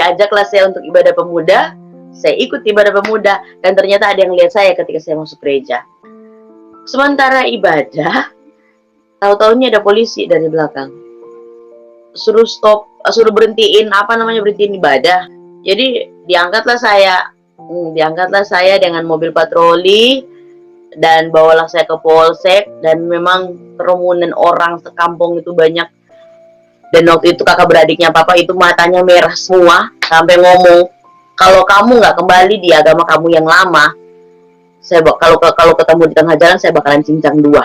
diajaklah saya untuk ibadah pemuda. Saya ikut ibadah pemuda dan ternyata ada yang lihat saya ketika saya masuk gereja. Sementara ibadah, tahu-tahunya ada polisi dari belakang. Suruh stop, suruh berhentiin berhentiin ibadah. Jadi diangkatlah saya dengan mobil patroli dan bawalah saya ke polsek, dan memang kerumunan orang sekampung itu banyak. Dan waktu itu kakak beradiknya papa itu matanya merah semua sampai ngomong, kalau kamu nggak kembali di agama kamu yang lama, kalau ketemu di tengah jalan saya bakalan cincang dua.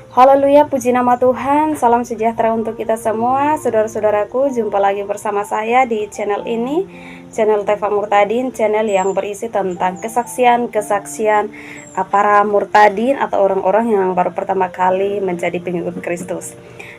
Haleluya, puji nama Tuhan. Salam sejahtera untuk kita semua. Saudara-saudaraku, jumpa lagi bersama saya di channel ini, channel Teva Murtadin, channel yang berisi tentang kesaksian para murtadin atau orang-orang yang baru pertama kali menjadi pengikut Kristus.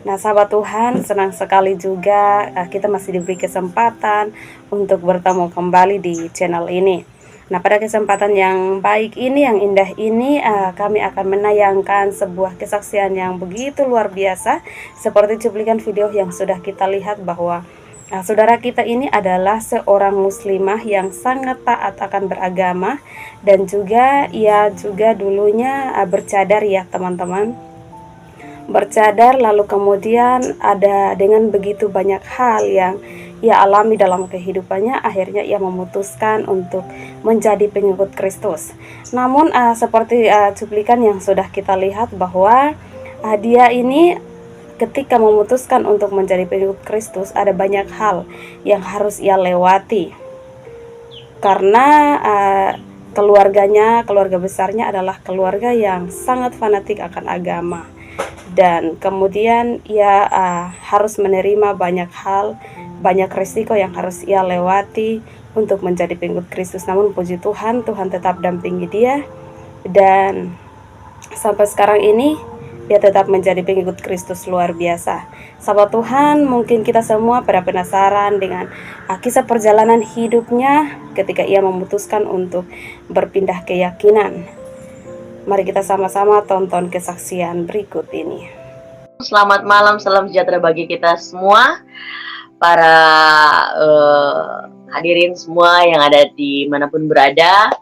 Nah, sahabat Tuhan, senang sekali juga kita masih diberi kesempatan untuk bertemu kembali di channel ini. Nah, pada kesempatan yang baik ini, yang indah ini, kami akan menayangkan sebuah kesaksian yang begitu luar biasa, seperti cuplikan video yang sudah kita lihat bahwa saudara kita ini adalah seorang muslimah yang sangat taat akan beragama, dan juga ia juga dulunya bercadar ya teman-teman. Bercadar, lalu kemudian ada dengan begitu banyak hal yang ia alami dalam kehidupannya, akhirnya ia memutuskan untuk menjadi pengikut Kristus. Namun seperti cuplikan yang sudah kita lihat bahwa dia ini ketika memutuskan untuk menjadi pengikut Kristus, ada banyak hal yang harus ia lewati. Karena keluarga besarnya adalah keluarga yang sangat fanatik akan agama. Dan kemudian ia harus menerima banyak hal, banyak risiko yang harus ia lewati untuk menjadi pengikut Kristus. Namun puji Tuhan, Tuhan tetap dampingi dia, dan sampai sekarang ini dia tetap menjadi pengikut Kristus luar biasa. Sahabat Tuhan, mungkin kita semua pada penasaran dengan kisah perjalanan hidupnya ketika ia memutuskan untuk berpindah keyakinan. Mari kita sama-sama tonton kesaksian berikut ini. Selamat malam, salam sejahtera bagi kita semua, para hadirin semua yang ada di manapun berada.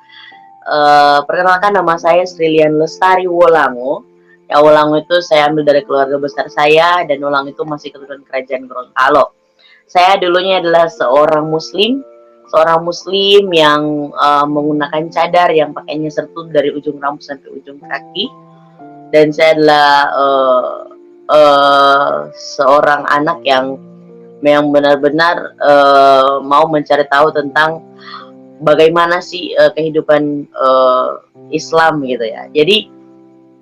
Perkenalkan, nama saya Srilian Lestari Wolango. Ya, Wolango itu saya ambil dari keluarga besar saya, dan Wolango itu masih keturunan kerajaan Gorontalo. Saya dulunya adalah seorang muslim yang menggunakan cadar yang pakainya sertut dari ujung rambut sampai ujung kaki. Dan saya adalah seorang anak yang benar-benar mau mencari tahu tentang bagaimana sih kehidupan Islam gitu ya. Jadi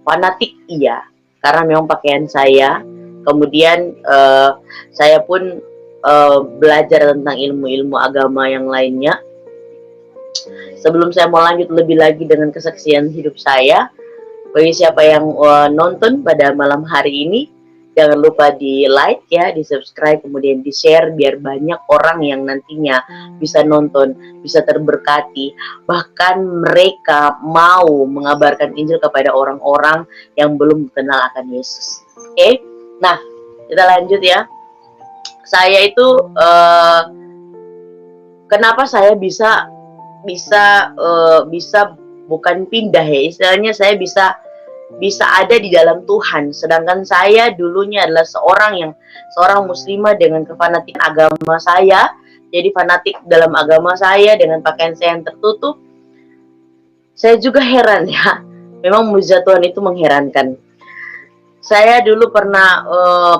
fanatik iya, karena memang pakaian saya. Kemudian saya pun belajar tentang ilmu-ilmu agama yang lainnya. Sebelum saya mau lanjut lebih lagi dengan kesaksian hidup saya, bagi siapa yang nonton pada malam hari ini, jangan lupa di like ya, di subscribe, kemudian di share, biar banyak orang yang nantinya bisa nonton, bisa terberkati. Bahkan mereka mau mengabarkan Injil kepada orang-orang yang belum kenal akan Yesus. Oke? Nah, kita lanjut ya. Saya itu kenapa saya bisa bukan pindah ya, istilahnya saya bisa ada di dalam Tuhan, sedangkan saya dulunya adalah seorang muslimah dengan kefanatik agama saya. Jadi fanatik dalam agama saya dengan pakaian saya yang tertutup. Saya juga heran ya, memang mujizat Tuhan itu mengherankan. Saya dulu pernah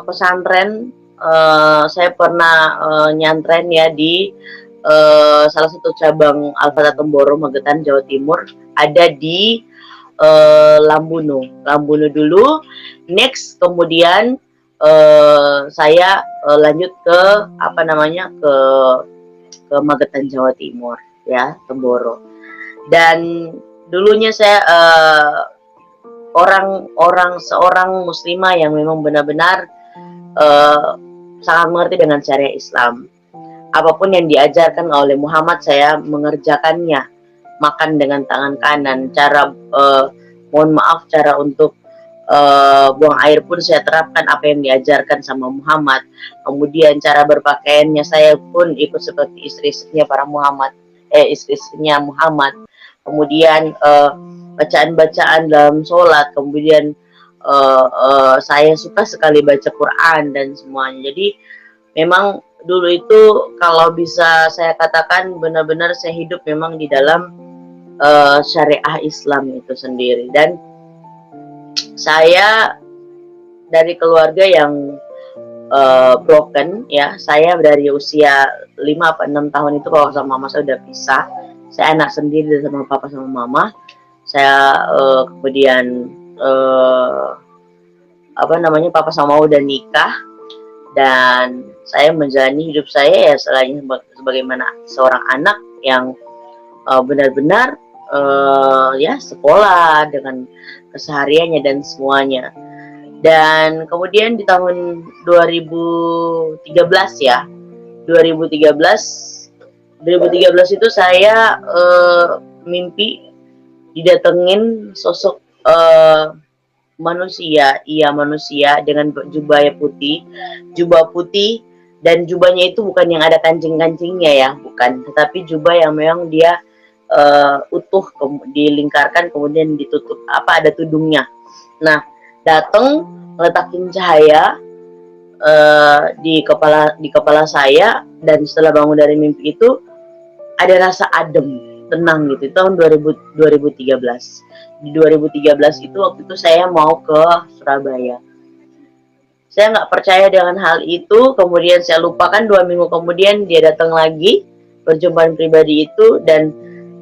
pesantren, saya pernah nyantren ya di salah satu cabang Al-Fatah Temboro, Magetan, Jawa Timur, ada di Lambuno dulu. Next kemudian saya lanjut ke ke Magetan, Jawa Timur ya, Temboro. Dan dulunya saya seorang muslimah yang memang benar-benar sangat mengerti dengan syariat Islam. Apapun yang diajarkan oleh Muhammad, saya mengerjakannya. Makan dengan tangan kanan, cara untuk buang air pun saya terapkan apa yang diajarkan sama Muhammad. Kemudian cara berpakaiannya saya pun ikut seperti istri-istrinya para Muhammad, istri-istrinya Muhammad. Kemudian bacaan-bacaan dalam sholat. Kemudian saya suka sekali baca Quran dan semuanya. Jadi memang dulu itu kalau bisa saya katakan benar-benar saya hidup memang di dalam syariah Islam itu sendiri. Dan saya dari keluarga yang broken ya. Saya dari usia 5 atau 6 tahun itu kalau sama mama saya udah pisah. Saya anak sendiri sama papa sama mama. Saya kemudian papa sama mama udah nikah, dan saya menjalani hidup saya ya selain sebagaimana seorang anak yang benar-benar ya sekolah dengan kesehariannya dan semuanya. Dan kemudian di tahun 2013 ya, 2013 itu saya mimpi didatengin sosok manusia dengan jubah putih, dan jubahnya itu bukan yang ada kancing-kancingnya ya, bukan, tetapi jubah yang memang dia utuh, dilingkarkan kemudian ditutup, ada tudungnya. Nah, datang letakin cahaya di kepala saya, dan setelah bangun dari mimpi itu ada rasa adem, tenang gitu. Tahun 2013. Di 2013 itu waktu itu saya mau ke Surabaya. Saya nggak percaya dengan hal itu, kemudian saya lupakan. 2 minggu kemudian dia datang lagi, perjumpaan pribadi itu, dan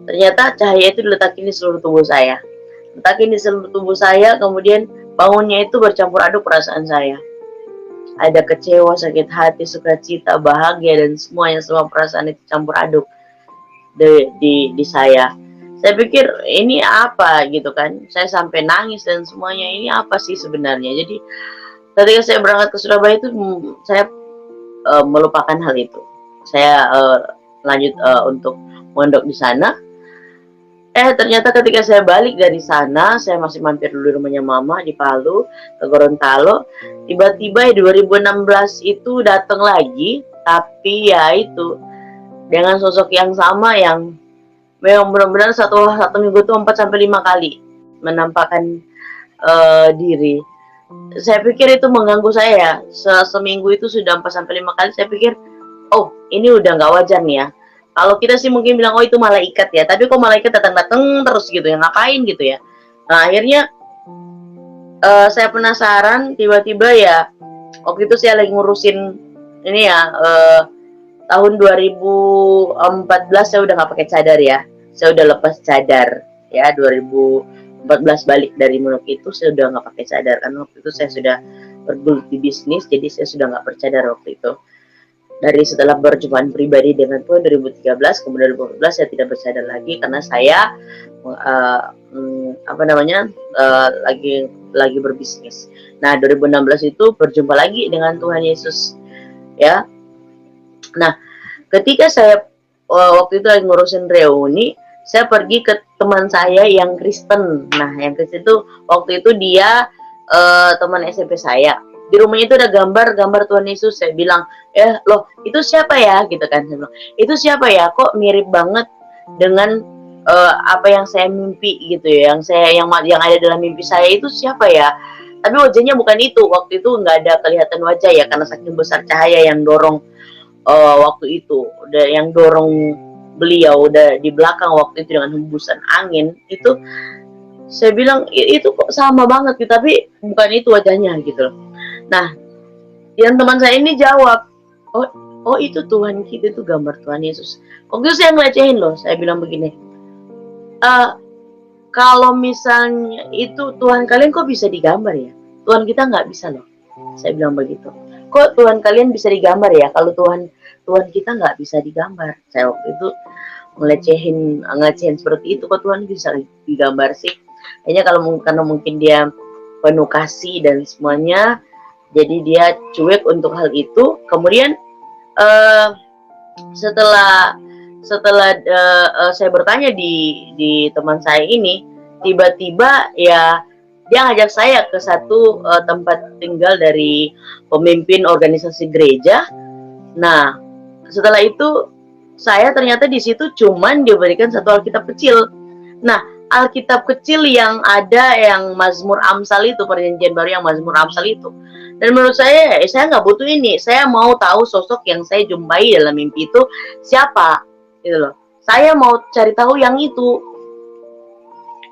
ternyata cahaya itu diletakin di seluruh tubuh saya. Kemudian bangunnya itu bercampur aduk perasaan saya. Ada kecewa, sakit hati, sukacita, bahagia, dan semua perasaan itu campur aduk di saya. Saya pikir ini apa gitu kan, saya sampai nangis dan semuanya, ini apa sih sebenarnya. Jadi ketika saya berangkat ke Surabaya itu saya melupakan hal itu. Saya lanjut untuk mondok di sana. Ternyata ketika saya balik dari sana, saya masih mampir dulu di rumahnya mama di Palu, ke Gorontalo. Tiba-tiba 2016 itu datang lagi, tapi ya itu dengan sosok yang sama, yang memang benar-benar satu minggu itu 4-5 kali menampakkan diri. Saya pikir itu mengganggu saya. Seminggu itu sudah 4-5 kali. Saya pikir, oh ini udah nggak wajar nih ya. Kalau kita sih mungkin bilang, oh itu malaikat ya. Tapi kok malaikat datang-datang terus gitu ya, ngapain gitu ya. Nah akhirnya saya penasaran, tiba-tiba ya waktu itu saya lagi ngurusin ini ya, tahun 2014 saya udah nggak pakai cadar ya. Saya udah lepas cadar ya, 2014 balik dari Munuk itu saya udah nggak pakai cadar, karena waktu itu saya sudah bergelut di bisnis, jadi saya sudah nggak bercadar waktu itu. Dari setelah berjumpaan pribadi dengan Tuhan 2013, kemudian 2014 saya tidak bercadar lagi karena saya lagi berbisnis. Nah 2016 itu berjumpa lagi dengan Tuhan Yesus ya. Nah ketika saya waktu itu lagi ngurusin reuni, saya pergi ke teman saya yang Kristen. Nah, yang Kristen itu waktu itu dia teman SMP saya. Di rumahnya itu ada gambar Tuhan Yesus. Saya bilang, loh itu siapa ya? Gitu kan. Saya bilang, itu siapa ya? Kok mirip banget dengan apa yang saya mimpi gitu ya. Yang ada dalam mimpi saya itu siapa ya? Tapi wajahnya bukan itu. Waktu itu nggak ada kelihatan wajah ya, karena saking besar cahaya yang dorong waktu itu, yang dorong beliau udah di belakang waktu itu dengan hembusan angin itu. Saya bilang itu kok sama banget gitu, tapi bukan itu wajahnya gitu loh. Nah yang teman saya ini jawab, oh itu Tuhan kita, itu gambar Tuhan Yesus. Waktu itu saya ngelecehin loh, saya bilang begini, kalau misalnya itu Tuhan kalian kok bisa digambar ya, Tuhan kita nggak bisa loh. Saya bilang begitu. Kok Tuhan kalian bisa digambar ya, kalau Tuhan kita nggak bisa digambar. Saya waktu itu ngelecehin seperti itu. Kok Tuhan bisa digambar sih? Kayaknya karena mungkin dia penuh kasih dan semuanya, jadi dia cuek untuk hal itu. Kemudian setelah saya bertanya di teman saya ini, tiba-tiba ya dia ngajak saya ke satu tempat tinggal dari pemimpin organisasi gereja. Nah, setelah itu saya ternyata di situ cuman diberikan satu Alkitab kecil. Nah, Alkitab kecil yang ada yang Mazmur Amsal itu, perjanjian baru yang Mazmur Amsal itu. Dan menurut saya nggak butuh ini. Saya mau tahu sosok yang saya jumpai dalam mimpi itu siapa, gitu loh. Saya mau cari tahu yang itu.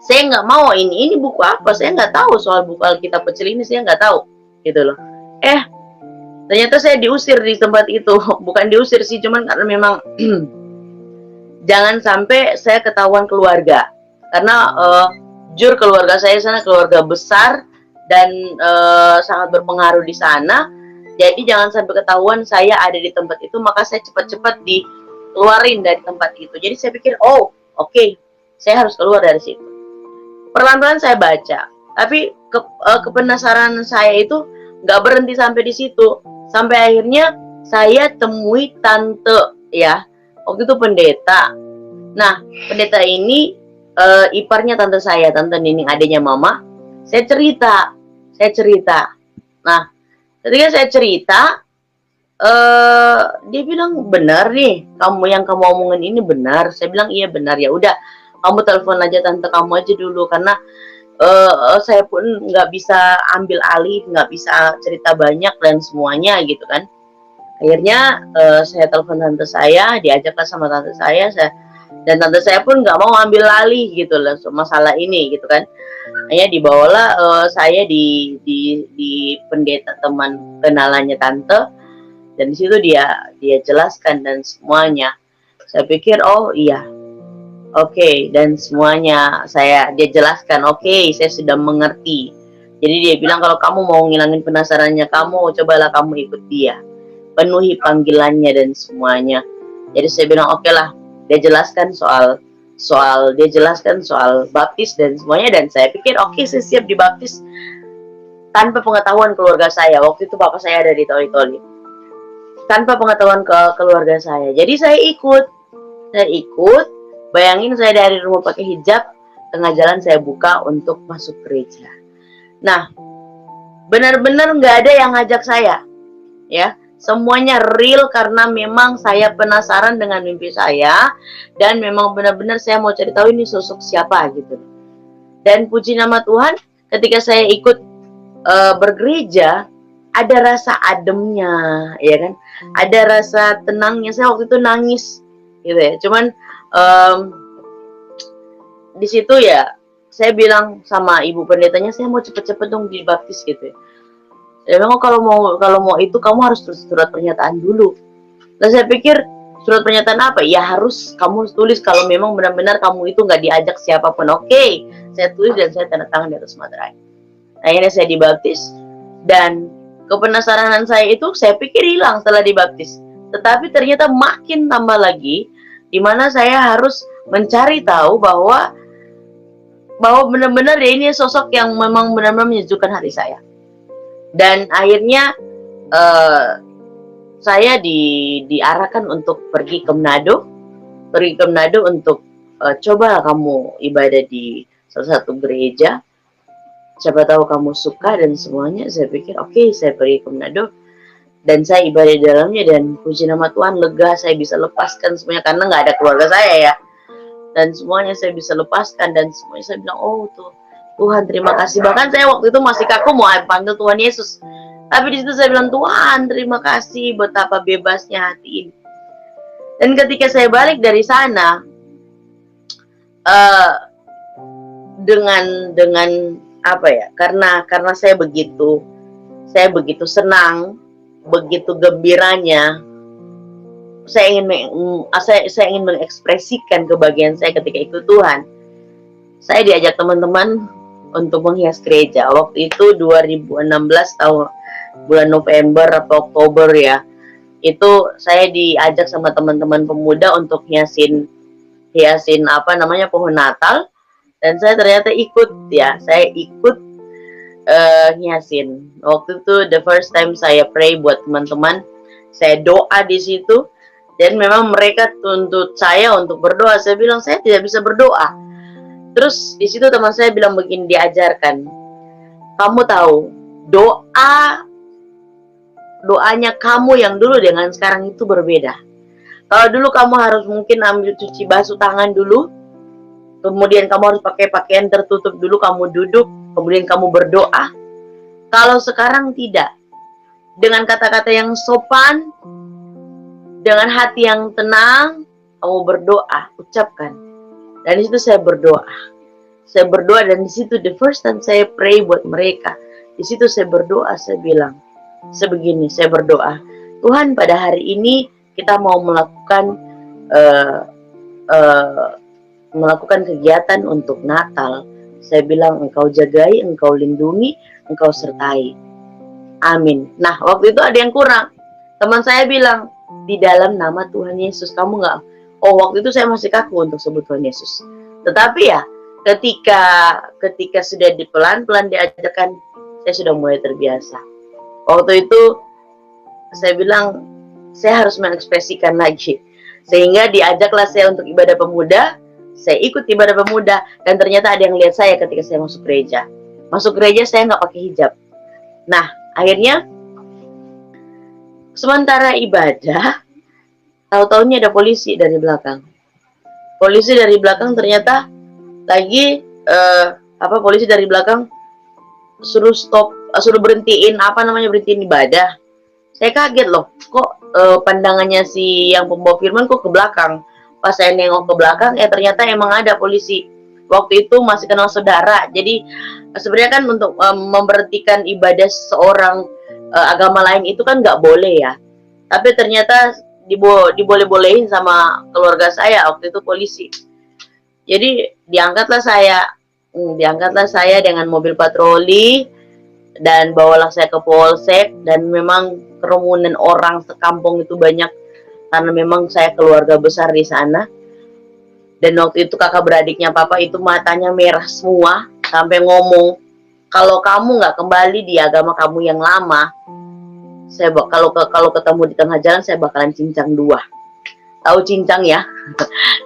Saya nggak mau ini buku apa, saya nggak tahu soal buku Alkitab kecil ini, saya nggak tahu, gitu loh. Ternyata saya diusir di tempat itu. Bukan diusir sih, cuman karena memang jangan sampai saya ketahuan keluarga, karena jujur keluarga saya sana keluarga besar dan sangat berpengaruh di sana. Jadi jangan sampai ketahuan saya ada di tempat itu, maka saya cepat-cepat dikeluarin dari tempat itu. Jadi saya pikir, oke, saya harus keluar dari situ. Perlahan-lahan saya baca, tapi kepenasaran saya itu nggak berhenti sampai di situ. Sampai akhirnya saya temui tante, ya, waktu itu pendeta. Nah, pendeta ini iparnya tante saya, tante Nining, adiknya mama. Saya cerita. Nah, ketika saya cerita, dia bilang, benar nih, yang kamu omongin ini benar. Saya bilang, iya benar. Ya udah, kamu telepon aja tante kamu aja dulu, karena saya pun nggak bisa ambil alih, nggak bisa cerita banyak dan semuanya gitu kan. Akhirnya saya telepon tante saya, diajaklah sama tante saya, dan tante saya pun nggak mau ambil alih gitu loh masalah ini gitu kan. Hanya dibawalah saya di pendeta teman kenalannya tante, dan di situ dia jelaskan dan semuanya. Saya pikir, oh iya, oke, dan semuanya dia jelaskan, oke, saya sudah mengerti. Jadi dia bilang, kalau kamu mau ngilangin penasarannya kamu, cobalah kamu ikut dia, penuhi panggilannya dan semuanya. Jadi saya bilang, oke lah. Dia jelaskan soal baptis dan semuanya, dan saya pikir oke, saya siap dibaptis tanpa pengetahuan keluarga saya. Waktu itu bapak saya ada di Toli-Toli, tanpa pengetahuan keluarga saya. Jadi saya ikut. Bayangin, saya dari rumah pakai hijab, tengah jalan saya buka untuk masuk gereja. Nah, benar-benar nggak ada yang ngajak saya, ya. Semuanya real karena memang saya penasaran dengan mimpi saya, dan memang benar-benar saya mau cari tahu ini sosok siapa gitu. Dan puji nama Tuhan, ketika saya ikut bergereja, ada rasa ademnya, ya kan? Ada rasa tenangnya. Saya waktu itu nangis, gitu ya. Cuman di situ ya, saya bilang sama ibu pendetanya, saya mau cepet-cepet dong dibaptis gitu ya. Dia bilang, kalau mau itu kamu harus tulis surat pernyataan dulu. Dan saya pikir, surat pernyataan apa? Ya harus kamu tulis kalau memang benar-benar kamu itu nggak diajak siapapun. Oke, saya tulis dan saya tanda tangan di atas materai. Akhirnya saya dibaptis, dan kepenasaranan saya itu saya pikir hilang setelah dibaptis. Tetapi ternyata makin tambah lagi, di mana saya harus mencari tahu bahwa benar-benar ini sosok yang memang benar-benar menyejukkan hati saya. Dan akhirnya saya diarahkan untuk pergi ke Manado untuk coba kamu ibadah di salah satu gereja, siapa tahu kamu suka dan semuanya. Saya pikir oke, saya pergi ke Manado dan saya ibadah di dalamnya, dan puji nama Tuhan, lega, saya bisa lepaskan semuanya karena nggak ada keluarga saya ya, dan semuanya saya bisa lepaskan, dan semuanya saya bilang, oh Tuhan terima kasih. Bahkan saya waktu itu masih kaku mau panggil Tuhan Yesus, tapi di situ saya bilang, Tuhan terima kasih, betapa bebasnya hati ini. Dan ketika saya balik dari sana, dengan apa ya, karena saya begitu senang, begitu gembiranya, saya ingin mengekspresikan kebahagiaan saya ketika ikut Tuhan. Saya diajak teman-teman untuk menghias gereja. Waktu itu 2016 tahun bulan November atau Oktober ya. Itu saya diajak sama teman-teman pemuda untuk hiasin pohon Natal, dan saya ternyata ikut ya. Saya ikut hiasin. Waktu itu the first time saya pray buat teman-teman. Saya doa di situ, dan memang mereka tuntut saya untuk berdoa. Saya bilang saya tidak bisa berdoa. Terus di situ teman saya bilang begini, diajarkan, kamu tahu doanya kamu yang dulu dengan sekarang itu berbeda. Kalau dulu kamu harus mungkin ambil cuci basuh tangan dulu, kemudian kamu harus pakai pakaian tertutup dulu, kamu duduk, kemudian kamu berdoa. Kalau sekarang tidak, dengan kata-kata yang sopan, dengan hati yang tenang, kamu berdoa, ucapkan. Dan di situ saya berdoa. Saya berdoa dan di situ the first time saya pray buat mereka. Di situ saya berdoa, saya bilang sebegini, saya berdoa, Tuhan pada hari ini kita mau melakukan kegiatan untuk Natal. Saya bilang Engkau jagai, Engkau lindungi, Engkau sertai. Amin. Nah waktu itu ada yang kurang. Teman saya bilang, di dalam nama Tuhan Yesus kamu nggak. Oh waktu itu saya masih kaku untuk sebut Tuhan Yesus. Tetapi ya ketika sudah pelan-pelan diajarkan, saya sudah mulai terbiasa. Waktu itu saya bilang saya harus mengekspresikan lagi, sehingga diajaklah saya untuk ibadah pemuda. Saya ikut ibadah pemuda dan ternyata ada yang lihat saya ketika saya masuk gereja. Masuk gereja saya nggak pakai hijab. Nah akhirnya sementara ibadah, tahu-tahunya ada polisi dari belakang. Polisi dari belakang ternyata lagi polisi dari belakang suruh berhentiin berhentiin ibadah. Saya kaget loh, kok pandangannya si yang pembawa firman kok ke belakang. Pas saya nengok ke belakang, ternyata emang ada polisi. Waktu itu masih kenal saudara. Jadi sebenarnya kan untuk memberhentikan ibadah seorang agama lain itu kan nggak boleh ya. Tapi ternyata diboleh-bolehin sama keluarga saya waktu itu polisi. Jadi diangkatlah saya dengan mobil patroli dan bawalah saya ke polsek, dan memang kerumunan orang sekampung itu banyak karena memang saya keluarga besar di sana. Dan waktu itu kakak beradiknya papa itu matanya merah semua sampai ngomong, kalau kamu nggak kembali di agama kamu yang lama, saya kalau ketemu di tengah jalan saya bakalan cincang dua. Tahu cincang ya?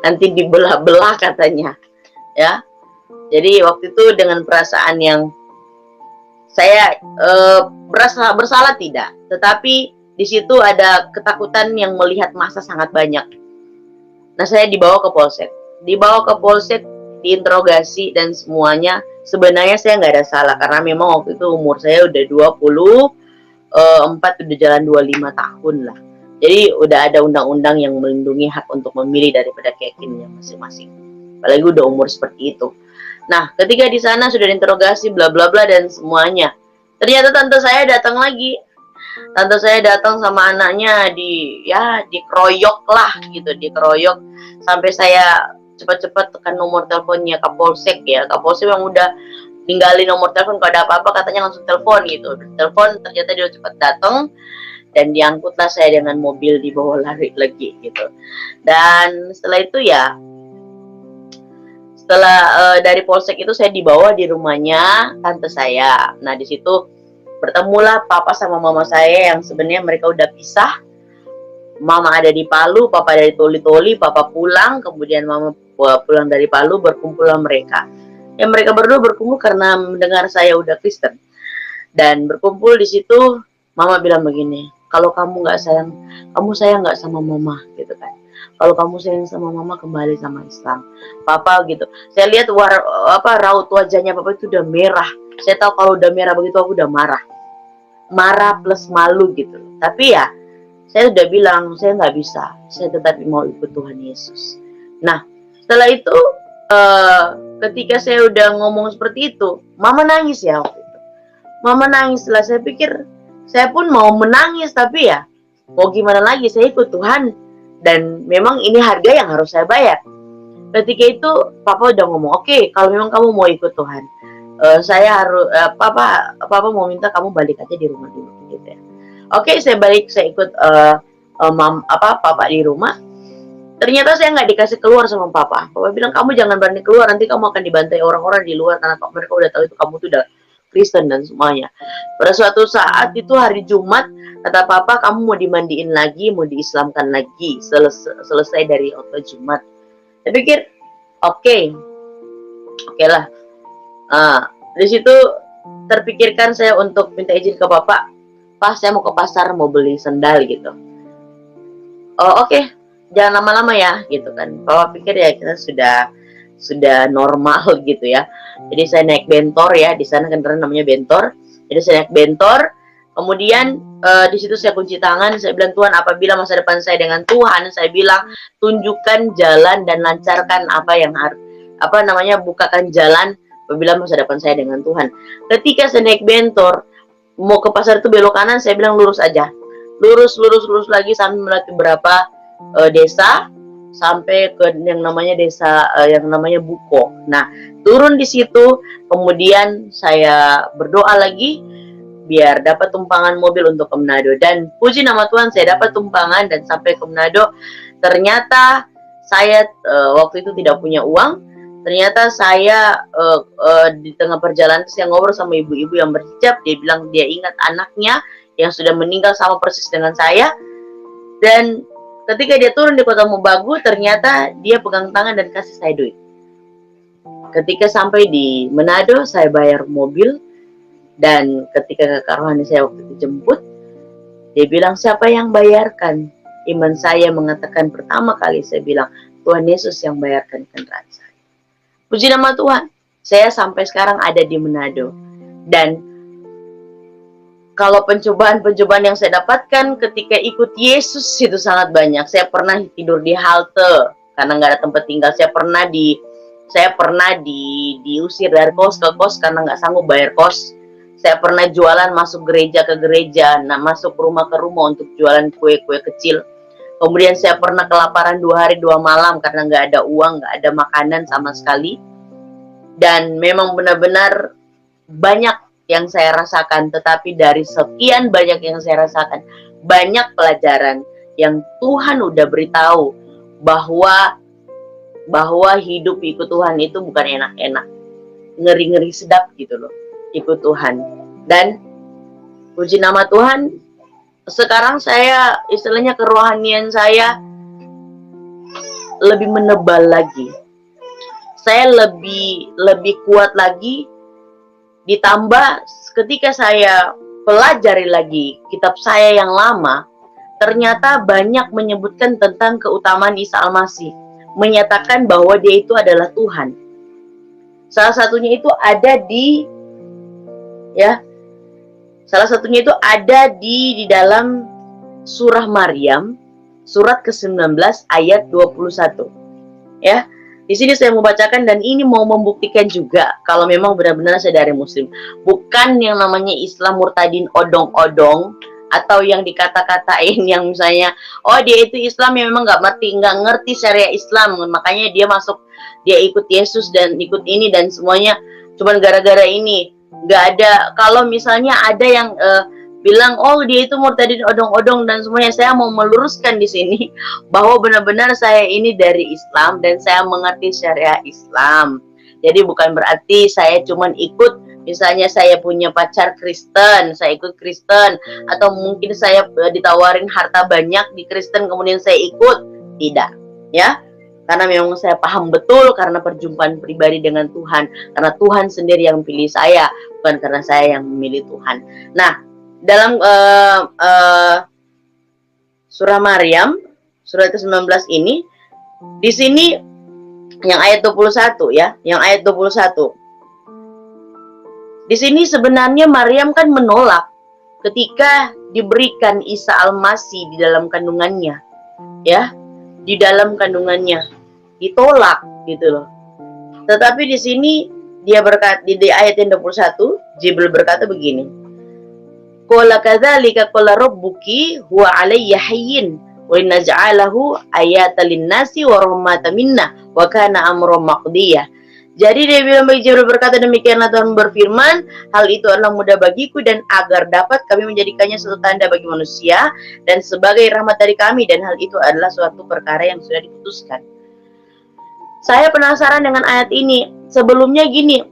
Nanti dibelah-belah katanya. Ya. Jadi waktu itu dengan perasaan yang saya bersalah tidak, tetapi di situ ada ketakutan yang melihat massa sangat banyak. Nah saya dibawa ke polsek, diinterogasi dan semuanya. Sebenarnya saya nggak ada salah karena memang waktu itu umur saya udah 24, udah jalan 25 tahun lah. Jadi udah ada undang-undang yang melindungi hak untuk memilih daripada keyakinannya masing-masing. Apalagi udah umur seperti itu. Nah, ketika di sana sudah diinterogasi bla bla bla dan semuanya. Ternyata tante saya datang lagi. Tante saya datang sama anaknya dikeroyok lah gitu, dikeroyok sampai saya cepat-cepat tekan nomor teleponnya Kapolsek ya. Kapolsek yang udah ninggalin nomor telepon, kalau ada apa-apa katanya langsung telepon gitu. Telepon, ternyata dia cepat datang dan diangkutlah saya dengan mobil, dibawa lari lagi gitu. Dan setelah itu ya, setelah dari polsek itu saya dibawa di rumahnya tante saya. Nah di situ bertemulah papa sama mama saya yang sebenarnya mereka udah pisah. Mama ada di Palu, papa dari Toli-Toli. Papa pulang, kemudian mama pulang dari Palu, berkumpullah mereka. Yang mereka berdua berkumpul karena mendengar saya udah Kristen. Dan berkumpul di situ, mama bilang begini, kalau kamu nggak sayang, kamu sayang nggak sama mama gitu kan? Kalau kamu sayang sama mama, kembali sama Islam. Papa gitu. Saya lihat raut wajahnya papa itu udah merah. Saya tahu kalau udah merah begitu aku udah marah. Marah plus malu gitu. Tapi ya, saya udah bilang saya nggak bisa. Saya tetap mau ikut Tuhan Yesus. Nah, setelah itu ketika saya udah ngomong seperti itu, mama nangis ya waktu itu. Mama nangis lah. Saya pikir saya pun mau menangis, tapi ya mau gimana lagi, saya ikut Tuhan. Dan memang ini harga yang harus saya bayar. Ketika itu papa udah ngomong, oke, kalau memang kamu mau ikut Tuhan, saya harus papa mau minta kamu balik aja di rumah dulu gitu ya. Oke, saya balik, saya ikut papa di rumah. Ternyata saya nggak dikasih keluar sama papa. Papa bilang kamu jangan berani keluar, nanti kamu akan dibantai orang-orang di luar karena mereka udah tahu itu kamu tuh udah Kristen dan semuanya. Pada suatu saat itu hari Jumat, kata papa kamu mau dimandiin lagi, mau diislamkan lagi selesai dari khotbah Jumat. Saya pikir oke lah. Di situ terpikirkan saya untuk minta izin ke Bapak, Pak saya mau ke pasar mau beli sendal gitu. Oh oke, jangan lama-lama ya gitu kan. Bapak pikir ya kita sudah normal gitu ya. Jadi saya naik bentor ya, di sana kendaraan namanya bentor. Jadi saya naik bentor, kemudian di situ saya kunci tangan, saya bilang Tuhan apabila masa depan saya dengan Tuhan, saya bilang tunjukkan jalan dan lancarkan apa yang harus bukakan jalan apabila masa depan saya dengan Tuhan. Ketika saya naik bentor mau ke pasar itu belok kanan, saya bilang lurus aja. Lurus lagi sampai melewati beberapa desa sampai ke yang namanya desa yang namanya Buko. Nah, turun di situ, kemudian saya berdoa lagi biar dapat tumpangan mobil untuk ke Manado, dan puji nama Tuhan saya dapat tumpangan dan sampai ke Manado. Ternyata saya waktu itu tidak punya uang. Ternyata saya di tengah perjalanan saya ngobrol sama ibu-ibu yang berhijab, dia bilang dia ingat anaknya yang sudah meninggal sama persis dengan saya. Dan ketika dia turun di kota Mubagu, ternyata dia pegang tangan dan kasih saya duit. Ketika sampai di Manado, saya bayar mobil. Dan ketika kakak rohani saya waktu itu jemput, dia bilang siapa yang bayarkan? Iman saya mengatakan pertama kali, saya bilang Tuhan Yesus yang bayarkan kendaraan saya. Puji nama Tuhan, saya sampai sekarang ada di Manado. Dan kalau pencobaan-pencobaan yang saya dapatkan ketika ikut Yesus itu sangat banyak. Saya pernah tidur di halte karena nggak ada tempat tinggal. Saya pernah diusir dari kos ke kos karena nggak sanggup bayar kos. Saya pernah jualan masuk gereja ke gereja, masuk rumah ke rumah untuk jualan kue-kue kecil. Kemudian saya pernah kelaparan 2 hari 2 malam karena nggak ada uang, nggak ada makanan sama sekali. Dan memang benar-benar banyak yang saya rasakan, tetapi dari sekian banyak yang saya rasakan, banyak pelajaran yang Tuhan udah beritahu bahwa hidup ikut Tuhan itu bukan enak-enak, ngeri-ngeri sedap gitu loh, ikut Tuhan. Dan puji nama Tuhan, sekarang saya istilahnya kerohanian saya lebih menebal lagi, saya lebih kuat lagi. Ditambah ketika saya pelajari lagi kitab saya yang lama, ternyata banyak menyebutkan tentang keutamaan Isa Al-Masih, menyatakan bahwa dia itu adalah Tuhan. Salah satunya itu ada di dalam surah Maryam, surat ke-19 ayat 21. Ya. Di sini saya mau bacakan, dan ini mau membuktikan juga kalau memang benar-benar saya dari Muslim. Bukan yang namanya Islam murtadin odong-odong, atau yang dikata-katain yang misalnya, oh dia itu Islam yang memang nggak ngerti syariat Islam, makanya dia ikut Yesus dan ikut ini dan semuanya cuman gara-gara ini. Nggak ada. Kalau misalnya ada yang bilang oh dia itu murtadin odong-odong dan semuanya, saya mau meluruskan di sini bahwa benar-benar saya ini dari Islam dan saya mengerti syariat Islam. Jadi bukan berarti saya cuman ikut, misalnya saya punya pacar Kristen, saya ikut Kristen, atau mungkin saya ditawarin harta banyak di Kristen kemudian saya ikut. Tidak, ya. Karena memang saya paham betul karena perjumpaan pribadi dengan Tuhan, karena Tuhan sendiri yang pilih saya, bukan karena saya yang memilih Tuhan. Nah, dalam surah Maryam, surah ke-19 ini, di sini yang ayat 21 ya, yang ayat 21. Di sini sebenarnya Maryam kan menolak ketika diberikan Isa Al-Masih di dalam kandungannya. Ya, di dalam kandungannya ditolak gitu loh. Tetapi di sini dia berkata di ayat yang 21, Jibril berkata begini. Qala kadzalika qala rabbuki huwa alayya hayyin wa linaj'alahu ayatan lin-nasi wa rahmatan minna wa kana amran maqdiyah. Jadi dia bilang bagi Jibril berkata, demikianlah Tuhan berfirman, hal itu adalah mudah bagiku dan agar dapat kami menjadikannya suatu tanda bagi manusia dan sebagai rahmat dari kami, dan hal itu adalah suatu perkara yang sudah diputuskan. Saya penasaran dengan ayat ini. Sebelumnya gini,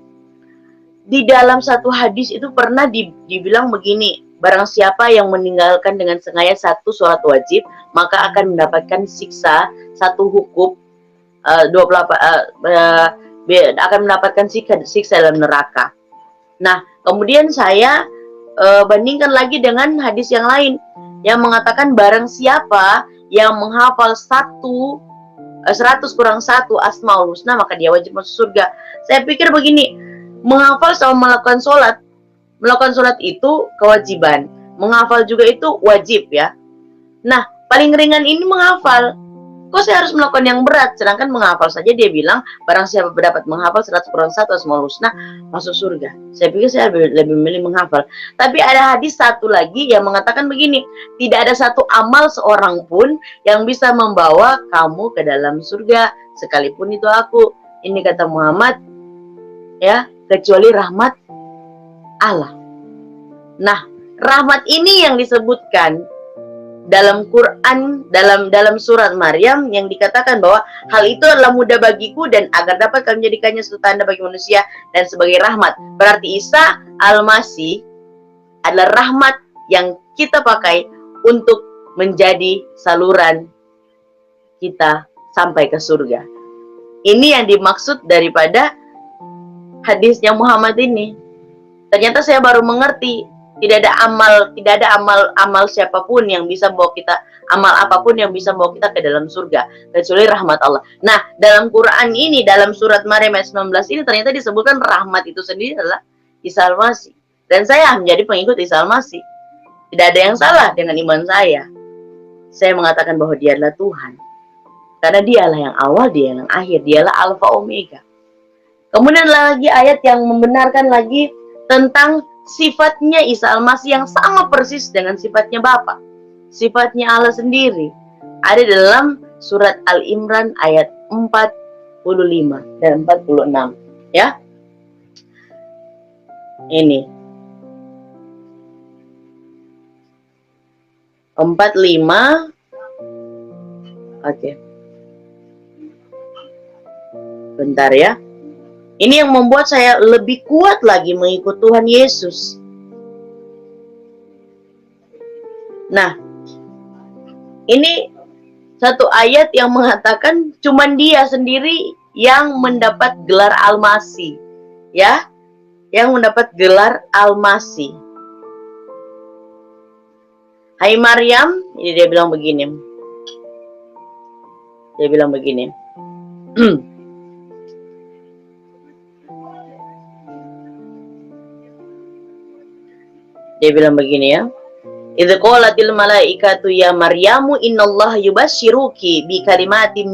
di dalam satu hadis itu pernah dibilang begini, barang siapa yang meninggalkan dengan sengaja satu sholat wajib, maka akan mendapatkan siksa, satu hukum, akan mendapatkan siksa dalam neraka. Nah, kemudian saya bandingkan lagi dengan hadis yang lain yang mengatakan barang siapa yang menghafal 100 kurang 1 Asmaul Husna maka dia wajib masuk surga. Saya pikir begini, menghafal sama melakukan sholat itu kewajiban, menghafal juga itu wajib ya. Nah, paling ringan ini menghafal. Kok saya harus melakukan yang berat? Sedangkan menghafal saja dia bilang, barang siapa dapat menghafal 100 kurang 1 Asmaul Husna, masuk surga. Saya pikir saya lebih memilih menghafal. Tapi ada hadis satu lagi yang mengatakan begini, tidak ada satu amal seorang pun yang bisa membawa kamu ke dalam surga, sekalipun itu aku. Ini kata Muhammad, ya, kecuali rahmat Allah. Nah, rahmat ini yang disebutkan dalam Quran, dalam surat Maryam yang dikatakan bahwa hal itu adalah mudah bagiku dan agar dapat kami menjadikannya suatu tanda bagi manusia dan sebagai rahmat. Berarti Isa Al-Masih adalah rahmat yang kita pakai untuk menjadi saluran kita sampai ke surga. Ini yang dimaksud daripada hadisnya Muhammad ini. Ternyata saya baru mengerti. Tidak ada amal siapapun yang bisa bawa kita, amal apapun yang bisa bawa kita ke dalam surga kecuali rahmat Allah. Nah, dalam Quran ini, dalam surat Maryam ayat 19 ini ternyata disebutkan rahmat itu sendiri adalah Isa Al-Masih. Dan saya menjadi pengikut Isa Al-Masih. Tidak ada yang salah dengan iman saya. Saya mengatakan bahwa dia adalah Tuhan. Karena dialah yang awal, dia yang akhir, dialah Alfa Omega. Kemudian lagi ayat yang membenarkan lagi tentang sifatnya Isa Al-Masih yang sama persis dengan sifatnya Bapa. Sifatnya Allah sendiri. Ada dalam surat Al-Imran ayat 45 dan 46. Ya. Ini. 45. Oke. Bentar ya. Ini yang membuat saya lebih kuat lagi mengikut Tuhan Yesus. Nah, ini satu ayat yang mengatakan cuman dia sendiri yang mendapat gelar Al-Masih. Ya, yang mendapat gelar Al-Masih. Hai Maryam, ini dia bilang begini. Dia bilang begini. Dia bilang begini ya. Idz qalatil malaikatu ya Maryamu innallaha yubasyshiruki bi kalimatin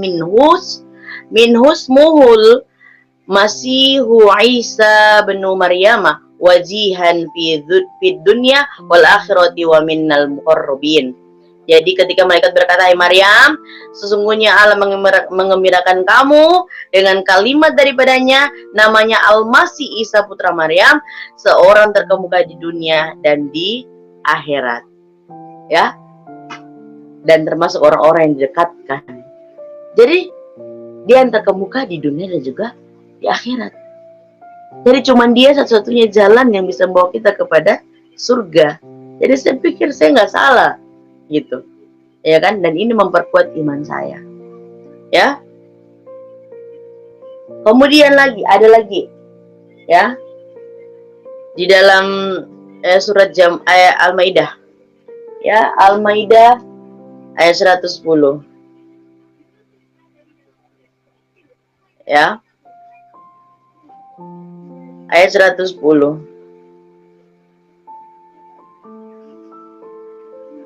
minhusmuhul Masihu Isa bin Maryam wajihan fid dunya wal akhirati wa minnal muqarrabin. Jadi ketika malaikat berkata, hai Maryam, sesungguhnya Allah mengembirakan kamu dengan kalimat daripadanya, namanya Al-Masih Isa putra Maryam, seorang terkemuka di dunia dan di akhirat. Ya, dan termasuk orang-orang yang didekatkan. Jadi dia yang terkemuka di dunia dan juga di akhirat. Jadi cuman dia satu-satunya jalan yang bisa membawa kita kepada surga. Jadi saya pikir saya nggak salah. Gitu, ya kan? Dan ini memperkuat iman saya, ya. Kemudian ada lagi, ya, di dalam surat ayat Al-Maidah, ya, Al-Maidah ayat 110, ya, ayat 110.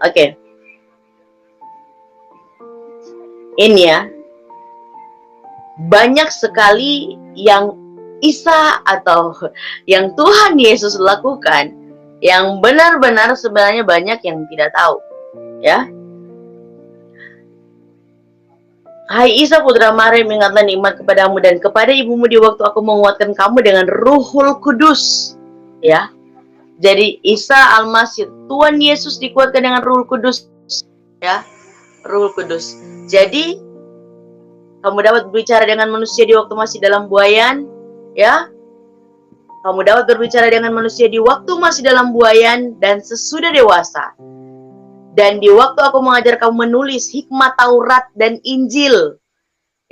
Oke. Ini ya, banyak sekali yang Isa atau yang Tuhan Yesus lakukan yang benar-benar sebenarnya banyak yang tidak tahu, ya. Hai Isa putra Maryam, ingatlah nikmat kepadamu dan kepada ibumu di waktu aku menguatkan kamu dengan Ruhul Kudus, ya. Jadi Isa Al-Masih, Tuhan Yesus dikuatkan dengan Ruhul Kudus, ya. Ruhul Kudus. Jadi kamu dapat berbicara dengan manusia di waktu masih dalam buayan, ya. Kamu dapat berbicara dengan manusia di waktu masih dalam buayan dan sesudah dewasa. Dan di waktu aku mengajar kamu menulis hikmat Taurat dan Injil,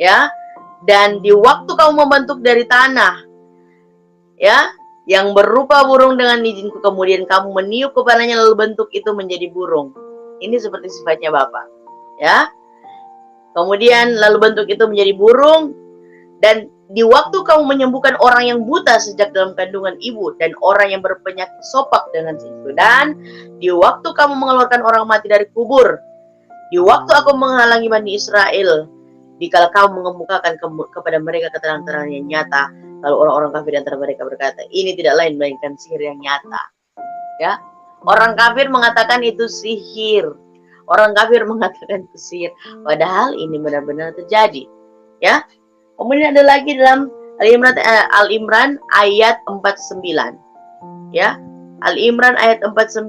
ya. Dan di waktu kamu membentuk dari tanah, ya. yang berupa burung dengan izinku, kemudian kamu meniup kepalanya lalu bentuk itu menjadi burung. Ini seperti sifatnya Bapa. Ya. Kemudian lalu bentuk itu menjadi burung, dan di waktu kamu menyembuhkan orang yang buta sejak dalam kandungan ibu dan orang yang berpenyakit sopak dengan itu, dan di waktu kamu mengeluarkan orang mati dari kubur, di waktu aku menghalangi Bani Israel, dikala kamu mengemukakan kepada mereka keterangan-keterangan yang nyata, lalu orang-orang kafir di antara mereka berkata, ini tidak lain melainkan sihir yang nyata. Ya, orang kafir mengatakan itu sihir. Orang kafir mengatakan itu sihir. Padahal ini benar-benar terjadi. Ya. Kemudian ada lagi dalam Al-Imran ayat 49. Ya. Al-Imran ayat 49.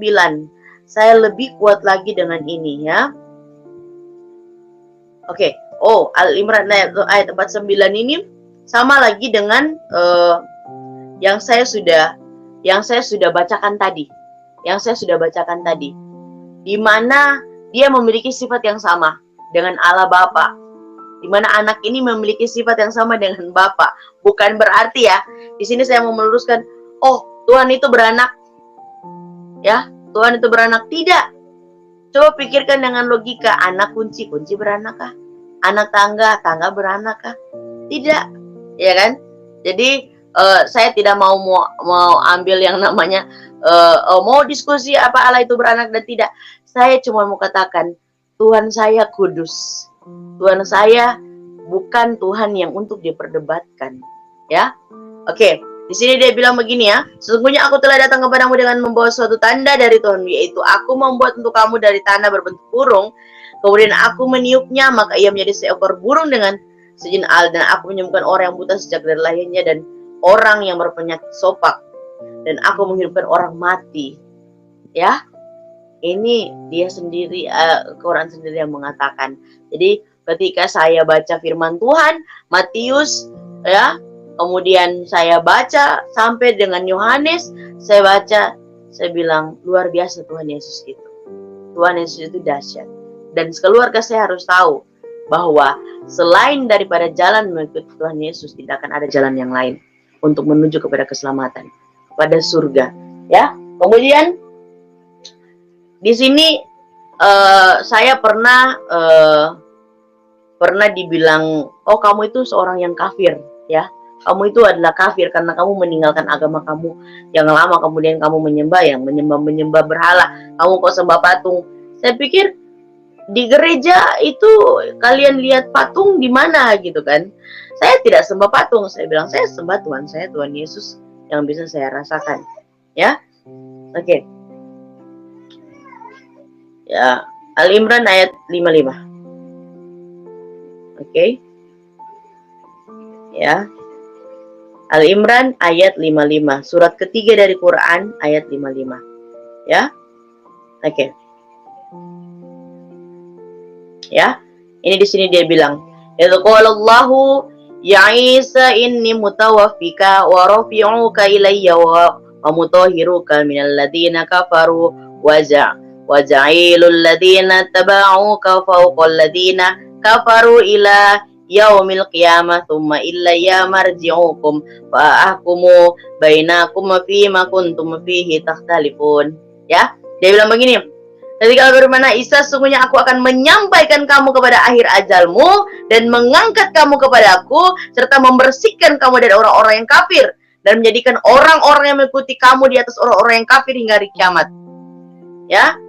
Saya lebih kuat lagi dengan ini ya. Oke. Oh, Al-Imran ayat 49 ini sama lagi dengan yang saya sudah bacakan tadi. Di mana dia memiliki sifat yang sama dengan Allah Bapa. Di mana anak ini memiliki sifat yang sama dengan Bapa. Bukan berarti ya, di sini saya mau meluruskan, oh, Tuhan itu beranak. Ya, Tuhan itu beranak. Tidak. Coba pikirkan dengan logika, anak kunci beranak kah? Anak tangga beranak kah? Tidak. Ya kan? Jadi saya tidak mau ambil yang namanya mau diskusi apa Allah itu beranak dan tidak. Saya cuma mau katakan, Tuhan saya kudus. Tuhan saya bukan Tuhan yang untuk diperdebatkan. Ya. Oke, di sini dia bilang begini ya, sesungguhnya aku telah datang kepadamu dengan membawa suatu tanda dari Tuhan, yaitu aku membuat untuk kamu dari tanah berbentuk burung, kemudian aku meniupnya, maka ia menjadi seekor burung dengan sejin al, dan aku menyembuhkan orang yang buta sejak dari lahirnya dan orang yang berpenyakit sopak, dan aku menghidupkan orang mati. Ya. Ini dia sendiri, Quran sendiri yang mengatakan. Jadi ketika saya baca firman Tuhan, Matius, ya, kemudian saya baca sampai dengan Yohanes, saya baca, saya bilang luar biasa Tuhan Yesus itu. Tuhan Yesus itu dahsyat. Dan sekeluarga saya harus tahu bahwa selain daripada jalan mengikuti Tuhan Yesus, tidak akan ada jalan yang lain untuk menuju kepada keselamatan, kepada surga. Ya, kemudian di sini saya pernah dibilang, oh kamu itu seorang yang kafir, ya. Kamu itu adalah kafir karena kamu meninggalkan agama kamu yang lama, kemudian kamu menyembah berhala, kamu kok sembah patung. Saya pikir di gereja itu kalian lihat patung di mana gitu kan? Saya tidak sembah patung, saya bilang saya sembah Tuhan saya, Tuhan Yesus yang bisa saya rasakan, ya. Oke. Ya, Al-Imran ayat 55. Oke. Ya. Al-Imran ayat 55. Surat ketiga dari Quran ayat 55. Ya. Oke. Ya. Ini di sini dia bilang, "Idz qala Allahu ya Isa inni mutawaffika wa rafi'uka ilayya wa mutahhiruka minal ladzina kafaru waja'ilul ladzina tabauka fawqal ladzina kafaru ila yaumil qiyamah thumma ilayya marji'ukum fa ahkumu bainakum fima kuntum fihi takhtalifun." Ya, dia bilang begini, ketika bermana Isa, sungguhnya aku akan menyampaikan kamu kepada akhir ajalmu dan mengangkat kamu kepadaku serta membersihkan kamu dari orang-orang yang kafir dan menjadikan orang-orang yang mengikuti kamu di atas orang-orang yang kafir hingga hari kiamat. Ya.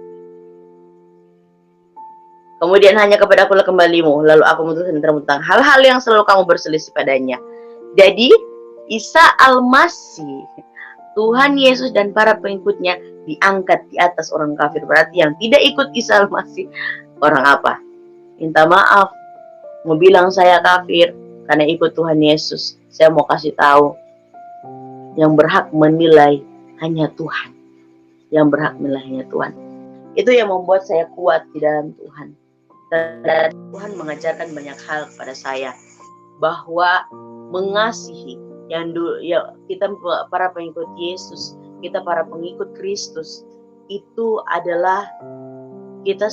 Kemudian hanya kepada aku kembalimu, lalu aku memutuskan tentang hal-hal yang selalu kamu berselisih padanya. Jadi Isa Al-Masih, Tuhan Yesus dan para pengikutnya diangkat di atas orang kafir. Berarti yang tidak ikut Isa Al-Masih orang apa? Minta maaf, mau bilang saya kafir karena ikut Tuhan Yesus. Saya mau kasih tahu, yang berhak menilai hanya Tuhan. Yang berhak menilai hanya Tuhan. Itu yang membuat saya kuat di dalam Tuhan. Dan Tuhan mengajarkan banyak hal kepada saya, bahwa mengasihi yang dulu, ya, kita para pengikut Yesus, kita para pengikut Kristus, itu adalah kita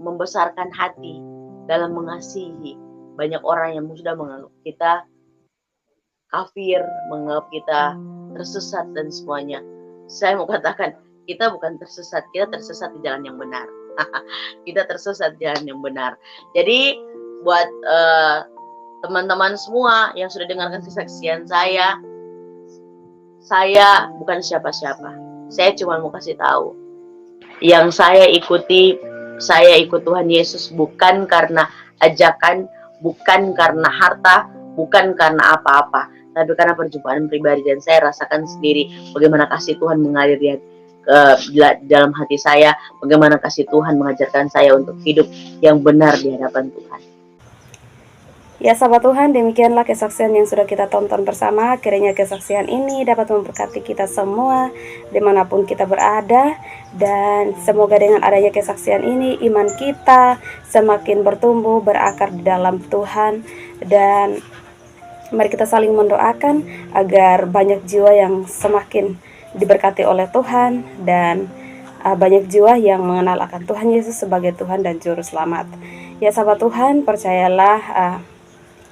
membesarkan hati dalam mengasihi banyak orang yang sudah mengeluh. Kita kafir, menganggap kita tersesat dan semuanya. Saya mau katakan, kita bukan tersesat, kita tersesat di jalan yang benar. Kita tersesat di jalan yang benar. Jadi buat teman-teman semua yang sudah dengarkan kesaksian saya bukan siapa-siapa. Saya cuma mau kasih tahu, yang saya ikut Tuhan Yesus bukan karena ajakan, bukan karena harta, bukan karena apa-apa, tapi karena perjumpaan pribadi, dan saya rasakan sendiri bagaimana kasih Tuhan mengalir di dalam hati saya, bagaimana kasih Tuhan mengajarkan saya untuk hidup yang benar di hadapan Tuhan. Ya sahabat Tuhan, demikianlah kesaksian yang sudah kita tonton bersama. Kiranya kesaksian ini dapat memberkati kita semua dimanapun kita berada. Dan semoga dengan adanya kesaksian ini, iman kita semakin bertumbuh, berakar di dalam Tuhan. Dan mari kita saling mendoakan agar banyak jiwa yang semakin diberkati oleh Tuhan, dan banyak jiwa yang mengenal akan Tuhan Yesus sebagai Tuhan dan Juru Selamat. Ya sahabat Tuhan, percayalah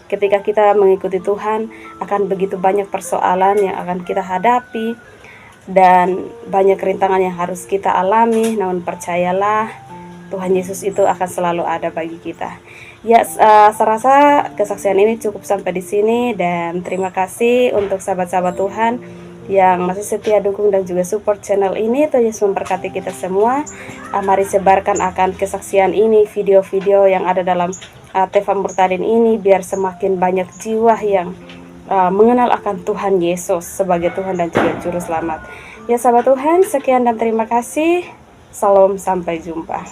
ketika kita mengikuti Tuhan, akan begitu banyak persoalan yang akan kita hadapi dan banyak rintangan yang harus kita alami. Namun percayalah, Tuhan Yesus itu akan selalu ada bagi kita. Ya, saya rasa kesaksian ini cukup sampai di sini, dan terima kasih untuk sahabat-sahabat Tuhan yang masih setia dukung dan juga support channel ini. Tuhan Yesus memberkati kita semua. Mari sebarkan akan kesaksian ini, video-video yang ada dalam Teva Murtadin ini, biar semakin banyak jiwa yang mengenal akan Tuhan Yesus sebagai Tuhan dan juga Juru Selamat. Ya sahabat Tuhan, sekian dan terima kasih. Salam, sampai jumpa.